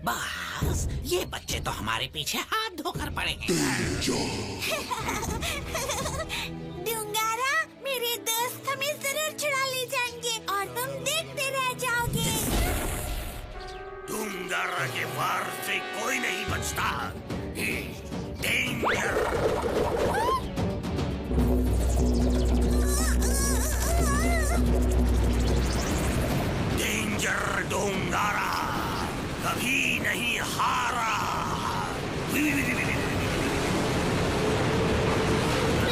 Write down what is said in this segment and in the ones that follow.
बस ये बच्चे तो हमारे पीछे हाथ धोकर पड़े हैं। डूंगारा, मेरे दोस्त हमें जरूर छुड़ा ले जाएंगे और तुम देखते रह जाओगे। डूंगारा के वार से कोई नहीं बचता। डेंजर। डेंजर डूंगारा कभी नहीं हारा।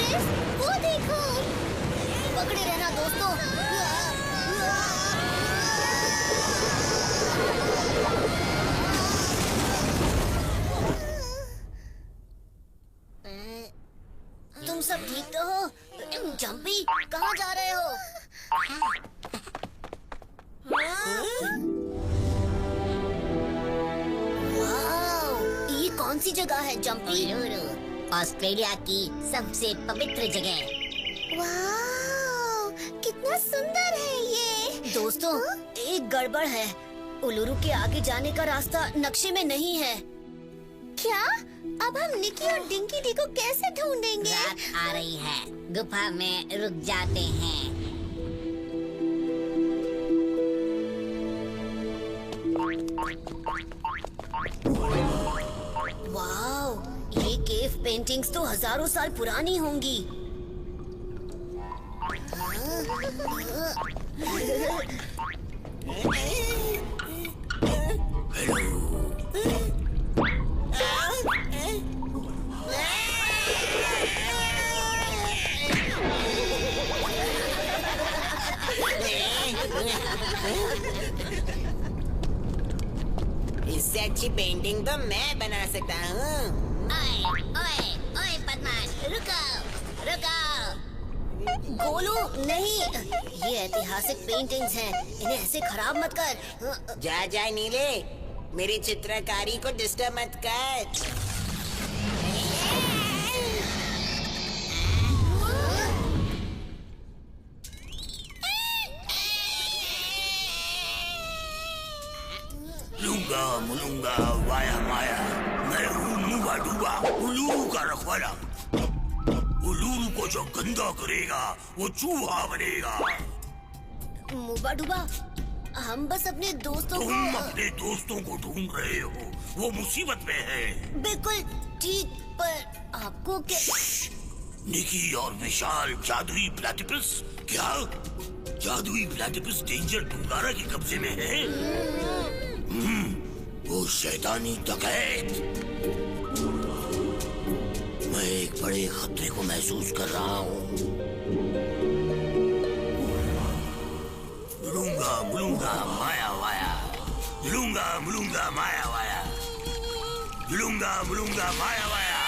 क्रिस, वो देखो। पकड़े रहना दोस्तों। तुम सब ठीक तो हो? जंपी, कहाँ जा रहे हो? कौन सी जगह है जंपी? ऑस्ट्रेलिया की सबसे पवित्र जगह। वाह, कितना सुंदर है ये। दोस्तों, एक गड़बड़ है। उलुरु के आगे जाने का रास्ता नक्शे में नहीं है। क्या? अब हम निकी और डिंकी डी को कैसे ढूंढेंगे? रात आ रही है, गुफा में रुक जाते हैं। वाह, ये केव पेंटिंग्स तो हजारों साल पुरानी होंगी। इससे अच्छी पेंटिंग तो मैं बना सकता हूँ। ओए, ओए, ओए बदमाश, रुको, रुको। गोलू, नहीं, ये ऐतिहासिक पेंटिंग्स हैं, इन्हें ऐसे खराब मत कर। जा नीले, मेरी चित्रकारी को डिस्टर्ब मत कर। लूंगा मुलूंगा वाया माया, मैं हूँ मुआ डूबा, उलूरू का रखवाला। उलूरू को जो गंदा करेगा वो चूहा बनेगा। मुबा डूबा, हम बस अपने दोस्तों तुम अपने दोस्तों को ढूंढ रहे हो, वो मुसीबत में है। बिल्कुल ठीक, पर आपको क्या? निकी और विशाल जादुई प्लेटिपस। क्या जादुई प्लेटिपस डेंजर डूंगारा के कब्जे में है? वो शैतानी डकैत। मैं एक बड़े खतरे को महसूस कर रहा हूँ। लूंगा मुलूंगा माया वाया, लूंगा मुलूंगा माया वाया, लूंगा मुलूंगा माया वाया।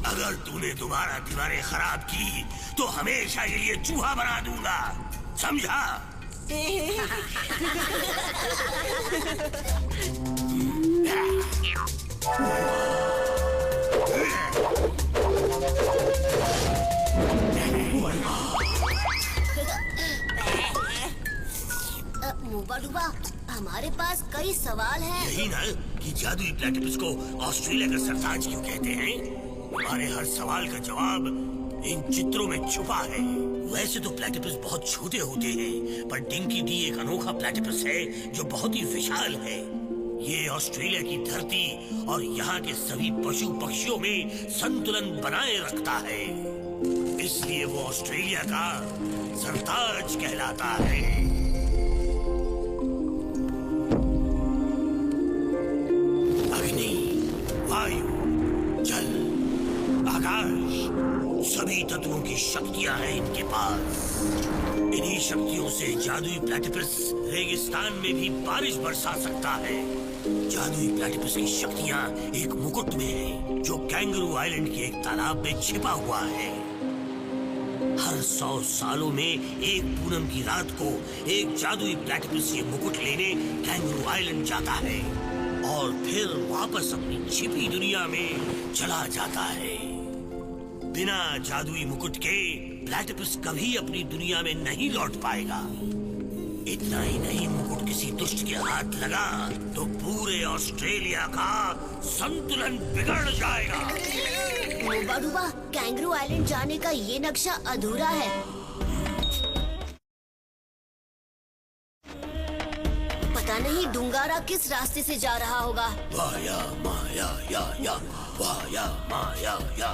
अगर तूने दोबारा दीवारें खराब की तो हमेशा के लिए चूहा बना दूंगा, समझा? मुबा डूबा, हमारे पास कई सवाल हैं। यही ना कि जादुई प्लेटिपस को ऑस्ट्रेलिया का सरताज क्यों कहते हैं? हमारे हर सवाल का जवाब इन चित्रों में छुपा है। वैसे तो प्लेटिपस बहुत छोटे होते हैं, पर डिंकी डी एक अनोखा प्लेटिपस है जो बहुत ही विशाल है। ये ऑस्ट्रेलिया की धरती और यहाँ के सभी पशु पक्षियों में संतुलन बनाए रखता है, इसलिए वो ऑस्ट्रेलिया का सरताज कहलाता है। सभी तत्वों की शक्तियां हैं इनके पास। इन्हीं शक्तियों से जादुई प्लेटिपस रेगिस्तान में भी बारिश बरसा सकता है। जादुई प्लेटिपस की शक्तियां एक मुकुट में है जो कैंगरू आइलैंड के एक तालाब में छिपा हुआ है। हर 100 सालों में एक पूनम की रात को एक जादुई प्लेटिपस ये मुकुट लेने कैंगरू आइलैंड जाता है और फिर वापस अपनी छिपी दुनिया में चला जाता है। बिना जादुई मुकुट के प्लेटिपस कभी अपनी दुनिया में नहीं लौट पाएगा। इतना ही नहीं, मुकुट किसी दुष्ट के हाथ लगा तो पूरे ऑस्ट्रेलिया का संतुलन बिगड़ जाएगा। मोबाडुबा, कैंगरू आइलैंड जाने का ये नक्शा अधूरा है। पता नहीं डुंगारा किस रास्ते से जा रहा होगा। वाया माया या वाया माया या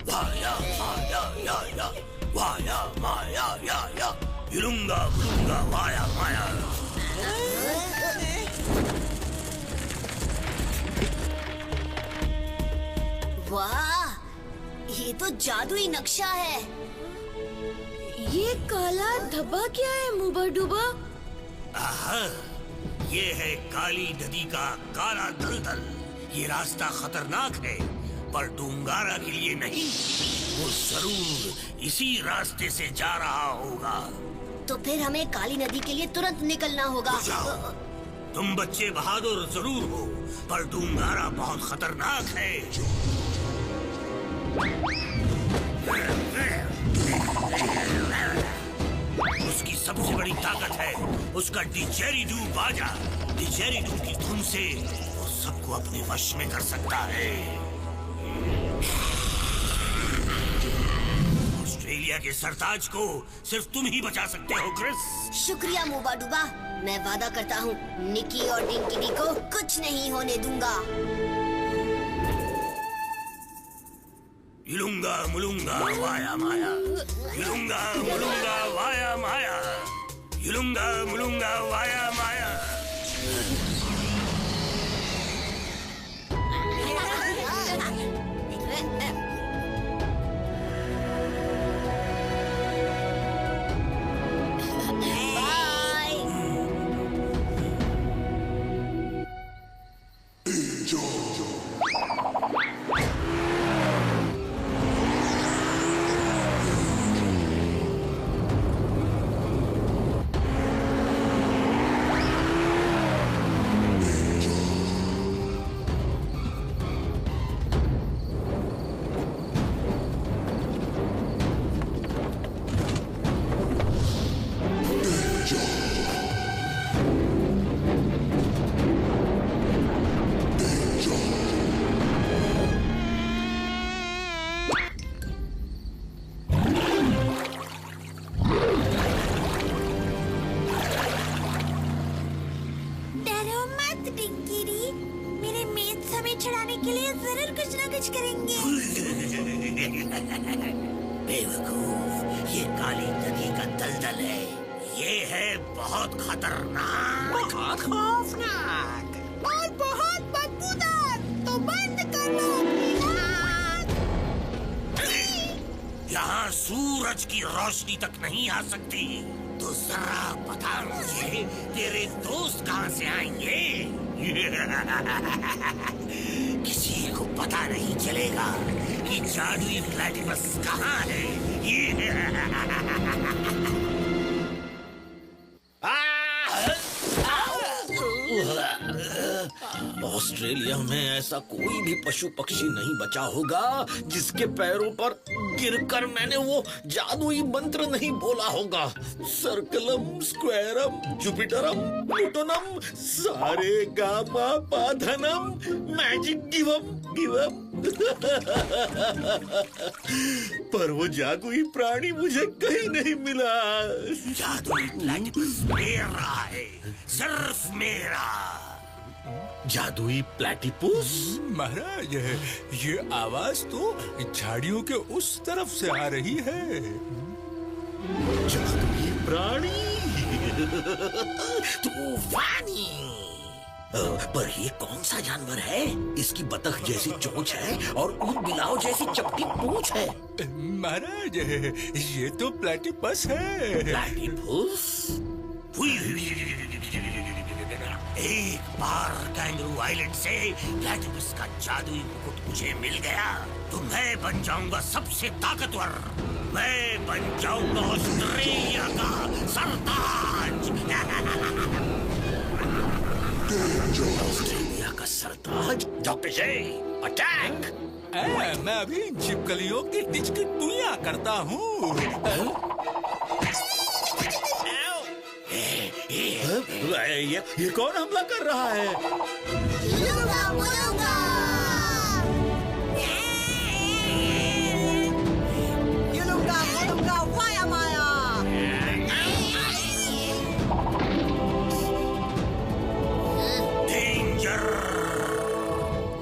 वाया माया या वाया माया या युलुंगा बुलुंगा वाया माया। वाह, ये तो जादुई नक्शा है। ये काला धब्बा क्या है मोबाडुबा? ये है काली नदी का काला दलदल। ये रास्ता खतरनाक है पर डूंगारा के लिए नहीं। वो जरूर इसी रास्ते से जा रहा होगा। तो फिर हमें काली नदी के लिए तुरंत निकलना होगा। जाओ, तुम बच्चे बहादुर जरूर हो पर डूंगारा बहुत खतरनाक है। उसकी सबसे बड़ी ताकत है उसका डिजेरिडू बाजा। डिजेरिडू की धुन से वो सबको अपने वश में कर सकता है। ऑस्ट्रेलिया के सरताज को सिर्फ तुम ही बचा सकते हो क्रिस। शुक्रिया मोबाडुबा, मैं वादा करता हूँ निकी और डिंकी डी को कुछ नहीं होने दूंगा। युलुंगा मुलुंगा वाया माया, युलुंगा मुलुंगा वाया माया, युलुंगा मुलुंगा वाया माया। बेवकूफ, ये काली नदी का दलदल है। ये है बहुत खतरनाक, बहुत खौफनाक और बहुत बदबूदार। तो बंद करो अपनी नाक। यहाँ सूरज की रोशनी तक नहीं आ सकती। तो जरा बता मुझे तेरे दोस्त कहाँ से आएंगे? किसी को पता नहीं चलेगा कि जादुई प्लेटिपस कहाँ है। ऑस्ट्रेलिया में ऐसा कोई भी पशु पक्षी नहीं बचा होगा जिसके पैरों पर गिरकर मैंने वो जादुई मंत्र नहीं बोला होगा। सर्कलम स्क्वायरम जुपिटरम प्लूटोनम सारे गामा पाधनम मैजिक गिवअप। पर वो जादुई प्राणी मुझे कहीं नहीं मिला। जादुई प्लेटिपस मेरा है, सिर्फ मेरा। जादुई प्लेटिपस? महाराज, ये आवाज तो झाड़ियों के उस तरफ से आ रही है। जादुई प्राणी तूफानी। पर ये कौन सा जानवर है? इसकी बतख जैसी चोंच है और ऊँट बिलाव जैसी चपटी पूंछ है। महाराज, ये तो प्लेटिपस है। प्लेटिपस? एक बार कैंगरू आइलैंड से प्लेटिपस का जादुई मुकुट मुझे मिल गया तो मैं बन जाऊंगा सबसे ताकतवर। मैं बन जाऊंगा ऑस्ट्रेलिया का सरताज। ऑस्ट्रेलिया का सरताज। डॉक्टर जे, अटैक! मैं अभी इन छिपकलियों की टिचकिटुइयां करता हूँ। ये कौन हमला कर रहा है? लूंगा बोलूंगा। युलुंगा मुलुंगा वाया माया। डेंजर!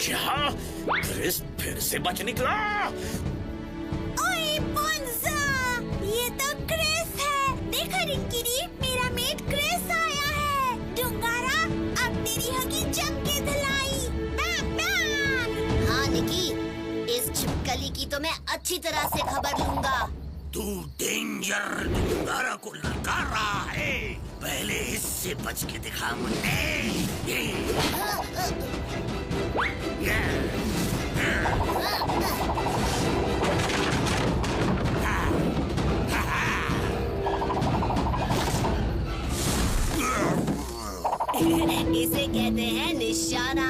क्या क्रिस फिर से बच निकला? ओए पोंजा, ये तो क्रिस है। देखो रिंकिरी, मेरा मेट क्रिस आया है। डुंगारा, अब तेरी होगी जम के धुलाई। बैम बैम। हाँ निकी, इस छिपकली की तो मैं अच्छी तरह से खबर लूंगा। तू डेंजर डुंगारा को ललकार रहा है। पहले इससे बच के दिखा मुन्ने। इसे कहते हैं निशाना।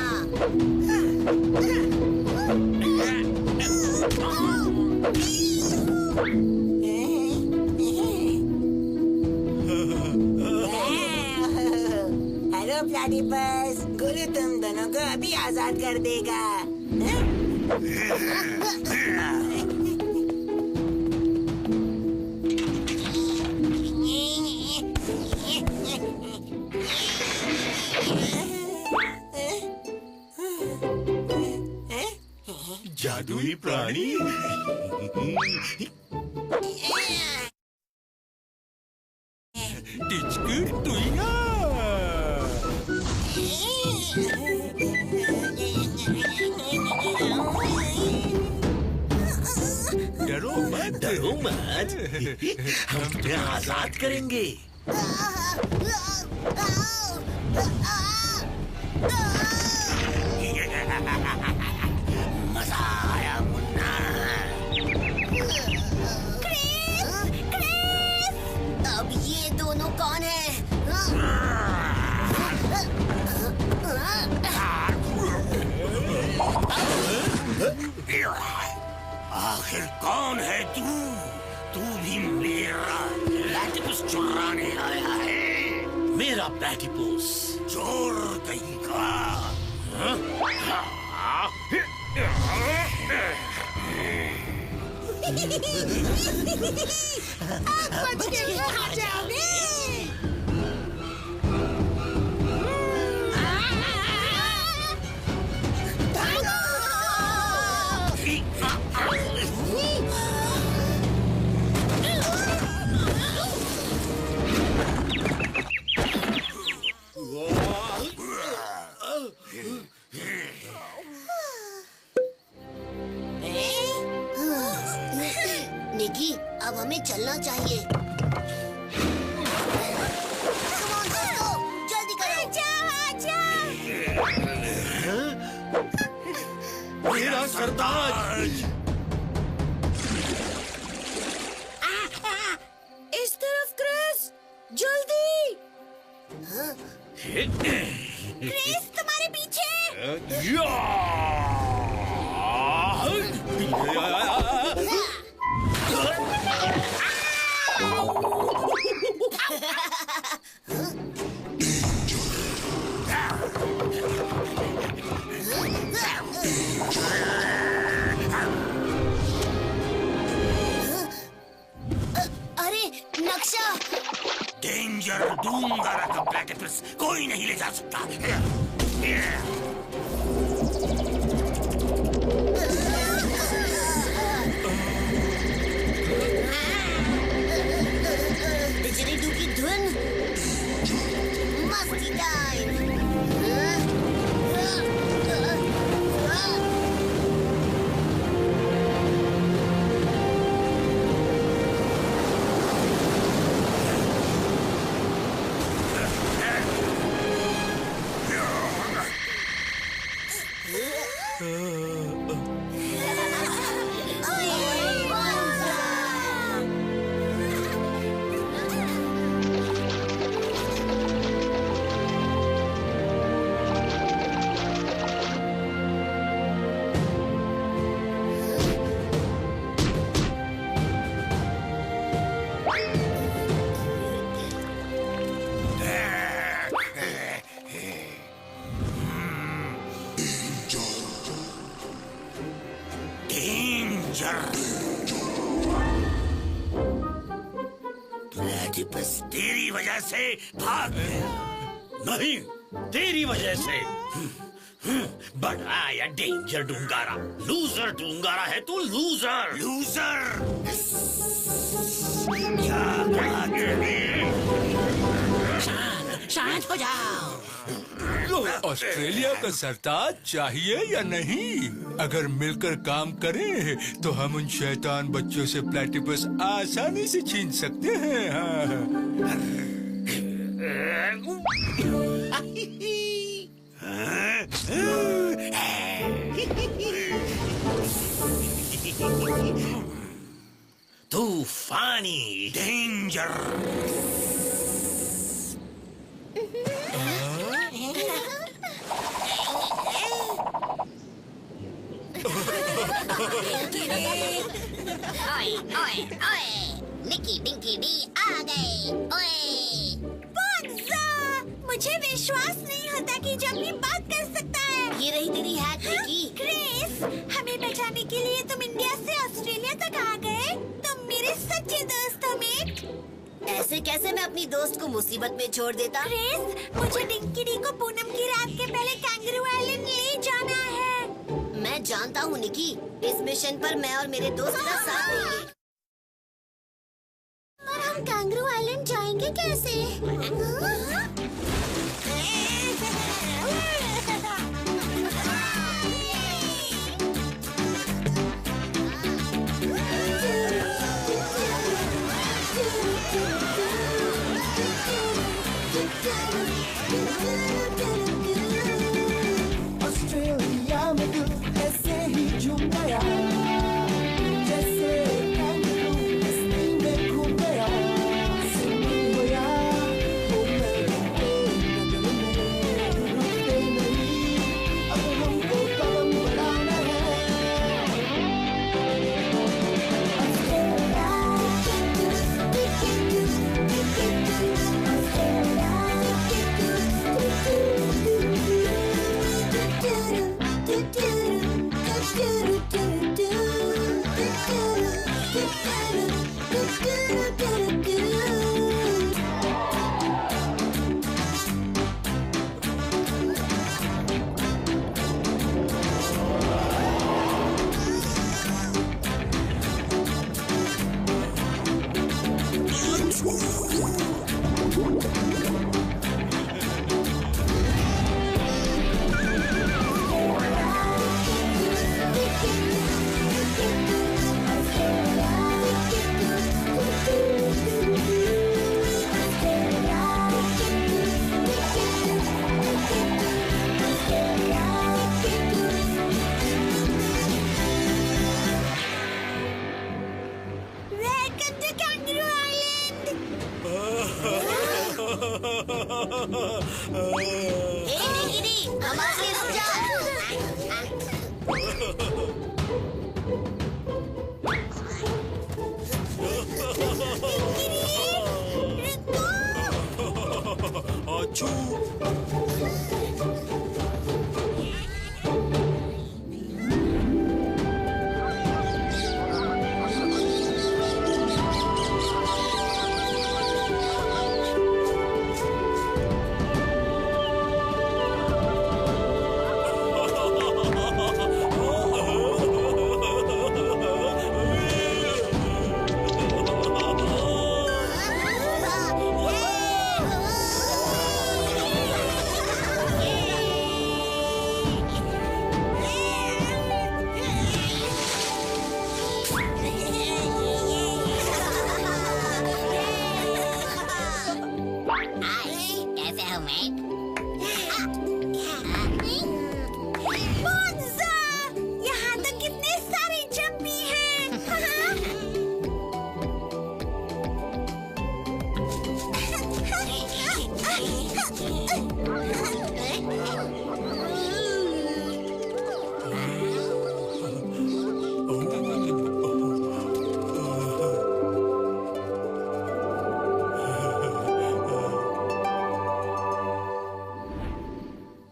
हेलो प्लेटिपस, गुरु तुम दोनों को अभी आजाद कर देगा। जादुई प्राणी। टिचकिटुइयां। डरो मत। डरो मत, हम तुम्हें आजाद करेंगे। मजा आया मुन्ना। अब ये दोनों कौन है? आखिर कौन है तू? तू भी मेरा प्लेटिपस चुराने आया है? मेरा प्लेटिपस चोर कहीं का। बच के कहाँ जाओगे? निकी, अब हमें चलना चाहिए। Come on, दोस्तों, जल्दी करो। मेरा सरताज। इस तरफ क्रिस, जल्दी। क्रिस तुम्हारे पीछे। अरे नक्शा। डेंजर डूंगारा का प्लेटिपस कोई नहीं ले जा सकता। डिजरीडू की धुन। मस्ती टाइम। वजह से भाग गया। नहीं, तेरी वजह से। बड़ा या डेंजर डूंगारा, लूजर डूंगारा है तू, लूजर। लूजर क्या कहा तूने? शांत हो जाओ। ऑस्ट्रेलिया का सरताज चाहिए या नहीं? अगर मिलकर काम करें तो हम उन शैतान बच्चों से प्लेटिपस आसानी से छीन सकते हैं। हाँ। तूफानी डेंजर। ओए ओए ओए, निकी डिंकी डी आ गए। ओए बोन्ज़ा, मुझे विश्वास नहीं होता कि जंगली बात कर सकता है। ये रही तेरी हैट निकी। क्रिस, हमें बचाने के लिए तुम इंडिया से ऑस्ट्रेलिया तक आ गए। तुम मेरे सच्चे दोस्त हो मेट। ऐसे कैसे मैं अपनी दोस्त को मुसीबत में छोड़ देता? क्रिस, मुझे डिंकी डी को पूनम की रात के पहले कैंगरू आइलैंड ले जाना है। मैं जानता हूँ निकी, इस मिशन पर मैं और मेरे दोस्त का साथ देंगे। पर हम कैंगरू आइलैंड जाएंगे कैसे? ऑस्ट्रेलिया में दिल ऐसे ही झूम गया, जैसे कैंगरू मस्ती में घूम गया। सिंधी होया वो मैं नगर में रुकते नहीं, अब हमको कदम बढ़ाना है। Welcome to Kangaroo Island. Hey Nicky D, हमारे लिए रुक जा। आचू। कैसे हो मेट? बोन्ज़ा, यहाँ तो कितने सारे जंपी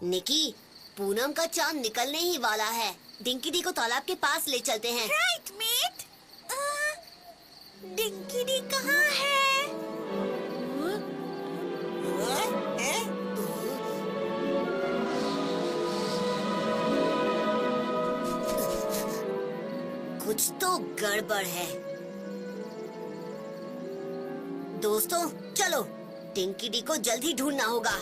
निकी, पूनम का चांद निकलने ही वाला है। डिंकी डी को तालाब के पास ले चलते हैं। Right met. डिंकी डी कहाँ है? कुछ तो गड़बड़ है। दोस्तों चलो, टिंकी डी को जल्द ही ढूंढना होगा।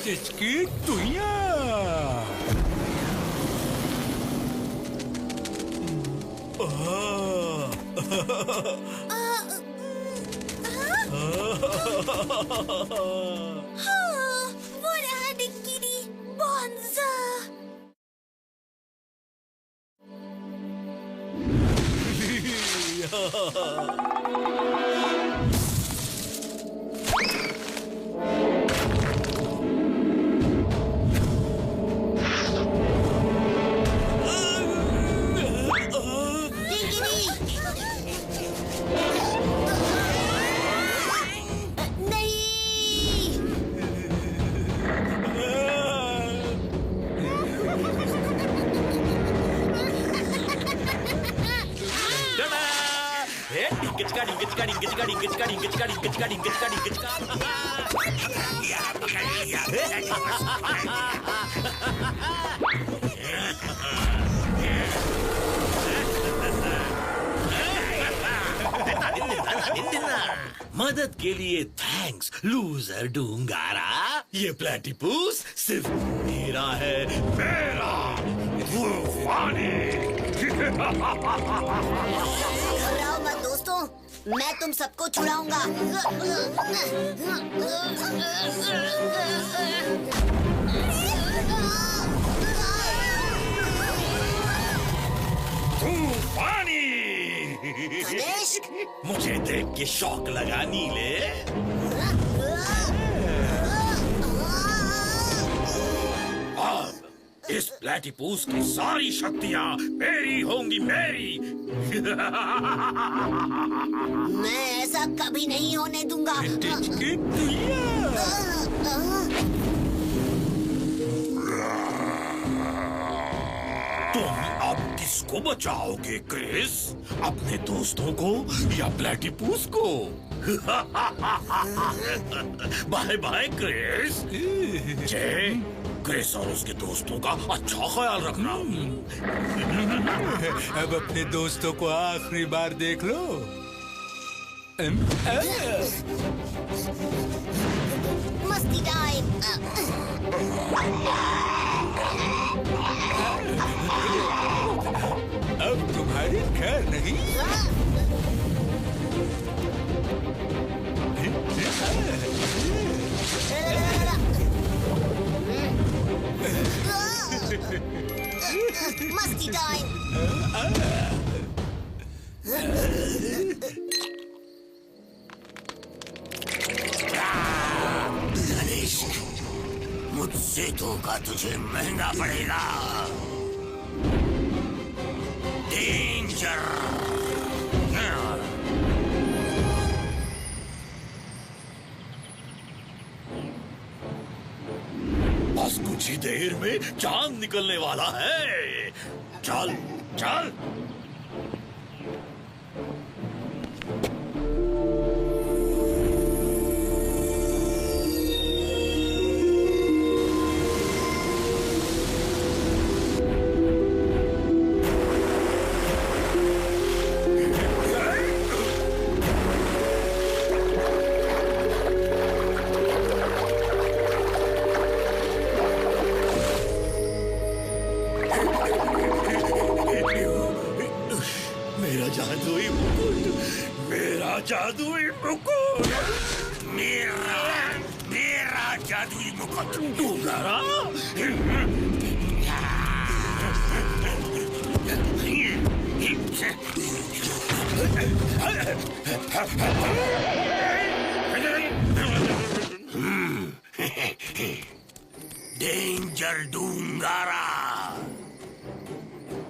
टिचकी टुइया। हाँ, वो रहा टिंकी डी, बॉन्जा। मदद के लिए थैंक्स लूजर डूंगारा। ये प्लेटिपूस सिर्फ मेरा है, मेरा घबराओ मत दोस्तों, मैं तुम सबको छुड़ाऊंगा। तूफानी! गणेश! मुझे देख के शौक लगा नीले। अब इस प्लेटिपूस की सारी शक्तियाँ मेरी होंगी, मेरी। मैं ऐसा कभी नहीं होने दूंगा। टिचकी टुइया। तुम अब किसको बचाओगे क्रिस? अपने दोस्तों को या प्लेटिपूस को? Bye bye Chris. जय, क्रिस और उसके दोस्तों का अच्छा ख्याल रखना। अब अपने दोस्तों को आखिरी बार देख लो। मस्ती टाइम। अब तुम्हारी खैर नहीं। मस्ती टाइम। गणेश, मुझसे धोखा तुझे महंगा पड़ेगा। डेंजर। बस कुछ ही देर में चांद निकलने वाला है। चल चल। जादुई मुकुट, मेरा जादुई मुकुट डूंगारा। डेंजर डूंगारा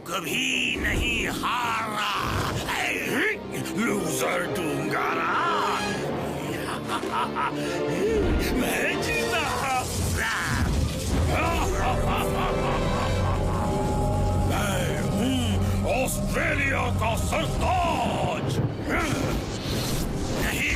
कभी नहीं हारा। लूजर डूंगारा मैं जीता। मैं हूँ ऑस्ट्रेलिया। ऑस्ट्रेलिया का सरताज। नहीं।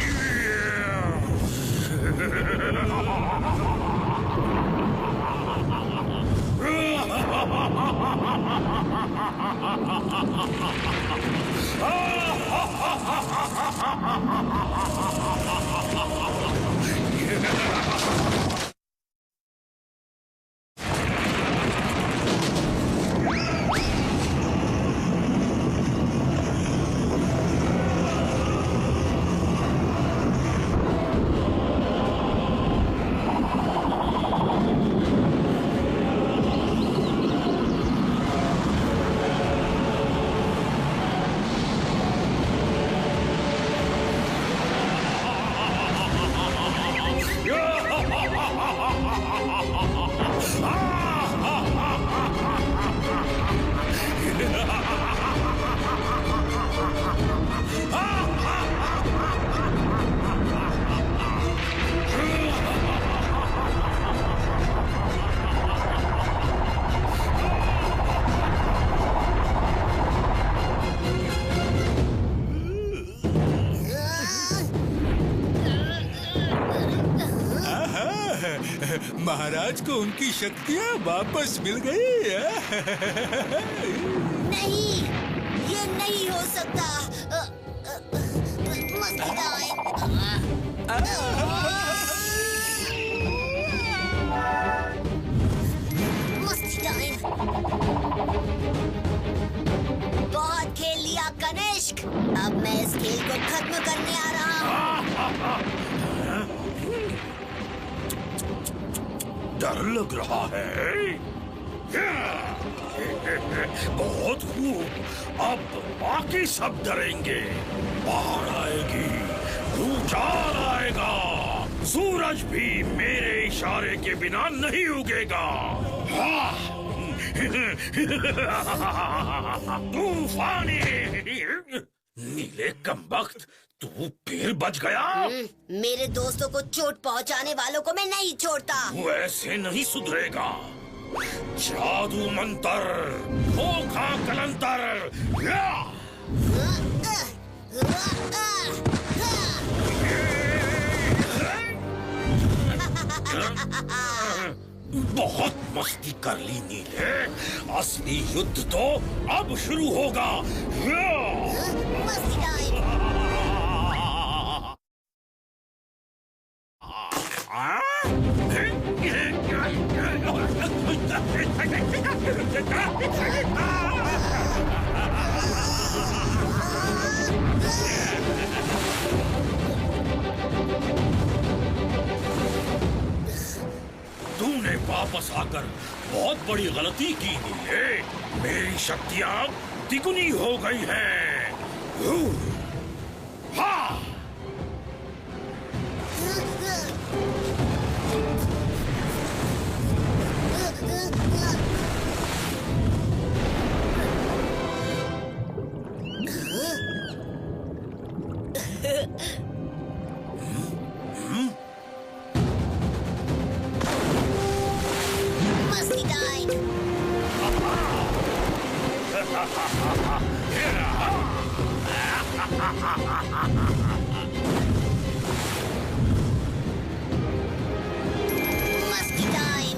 महाराज को उनकी शक्तियाँ वापस मिल गई। नहीं, ये नहीं हो सकता। मस्ती टाइम। बहुत खेल लिया कनिष्क, अब मैं इस खेल को खत्म करने आ रहा हूँ। डर लग रहा है। बहुत खूब, अब बाकी सब डरेंगे। बाढ़ आएगी, भूचाल आएगा, सूरज भी मेरे इशारे के बिना नहीं उगेगा। तूफानी नीले कमबख्त, तू फिर बच गया। मेरे दोस्तों को चोट पहुंचाने वालों को मैं नहीं छोड़ता। वो ऐसे नहीं सुधरेगा। जादू मंतर, धोखा कलंतर। बहुत मस्ती कर ली नीले, असली युद्ध तो अब शुरू होगा। मस्ती टाइम। तूने वापस आकर बहुत बड़ी गलती की है। मेरी शक्तियां तिगुनी हो गई हैं। हाँ। मस्ती टाइम। मस्ती टाइम।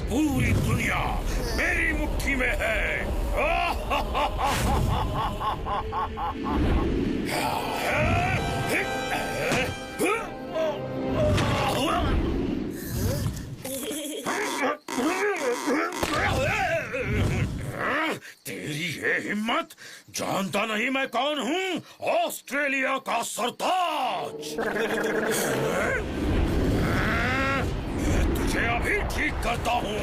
पूरी दुनिया मेरी मुट्ठी में है। तेरी ये हिम्मत, जानता नहीं मैं कौन हूँ? ऑस्ट्रेलिया का सरताज। तुझे अभी ठीक करता हूँ।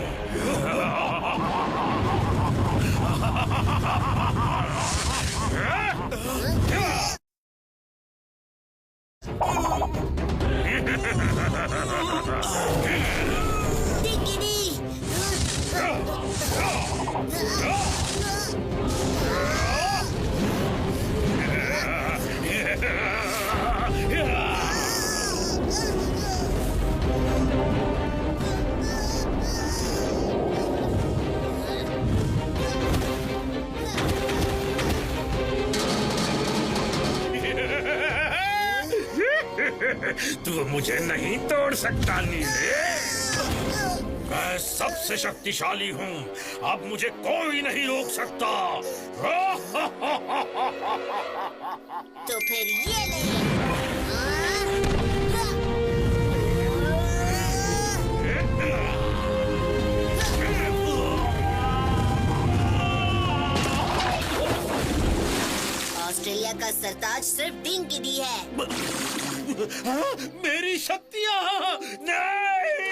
तू मुझे नहीं तोड़ सकता नीले। मैं सबसे शक्तिशाली हूँ, अब मुझे कोई नहीं रोक सकता। तो फिर ये ले। ऑस्ट्रेलिया का सरताज सिर्फ डिंकी दी है। मेरी शक्तियाँ नहीं।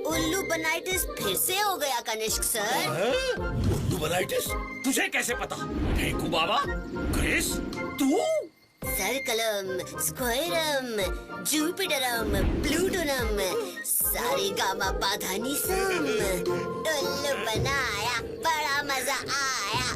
उल्लू बनाइटिस फिर से हो गया कनिष्क सर। उल्लू बनाइटिस? तुझे कैसे पता? फेंकू बाबा, क्रिस, तू? सर्कलम, स्क्वायरम, जुपिटरम, प्लूटोनम, सारे गामा पाधानी सम। उल्लू बनाया, बड़ा मजा आया।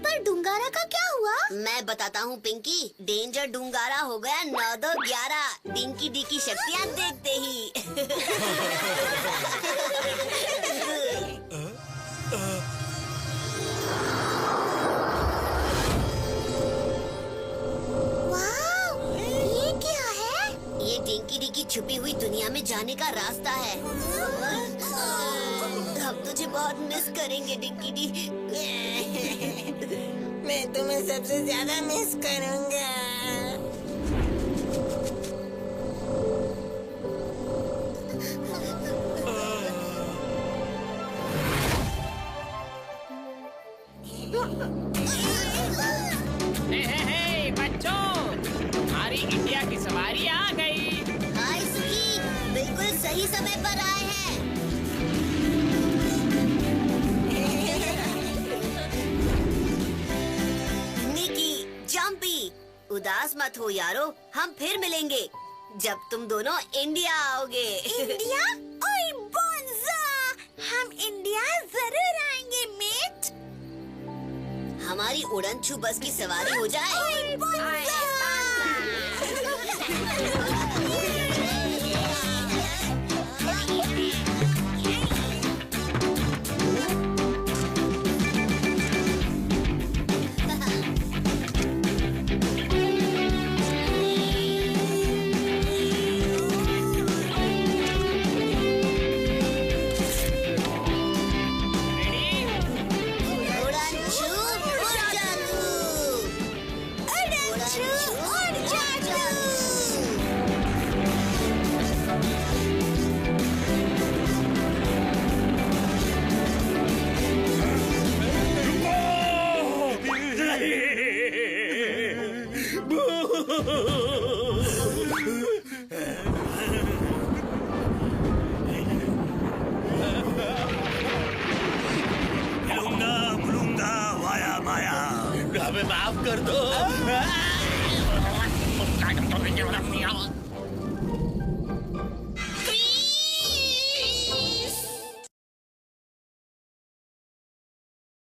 पर डुंगारा का क्या हुआ? मैं बताता हूँ पिंकी। डेंजर डुंगारा हो गया 9-2-11 डिंकी डी की शक्तियाँ देखते ही। वाह, ये क्या है? ये डिंकी डी की छुपी हुई दुनिया में जाने का रास्ता है। हम तुझे बहुत मिस करेंगे डिंकी डी। मैं तुम्हें सबसे ज्यादा मिस करूंगा। हे बच्चों, हमारी इंडिया की सवारी आ गई। हाय सुकी, बिल्कुल सही समय पर आए हैं। निकी, जंपी, उदास मत हो यारो, हम फिर मिलेंगे जब तुम दोनों इंडिया आओगे। इंडिया? ओए बोंजा, हम इंडिया जरूर आएंगे मेट। हमारी उड़नछू बस की सवारी हो जाए। ओए बोंजा। हमें माफ कर दो।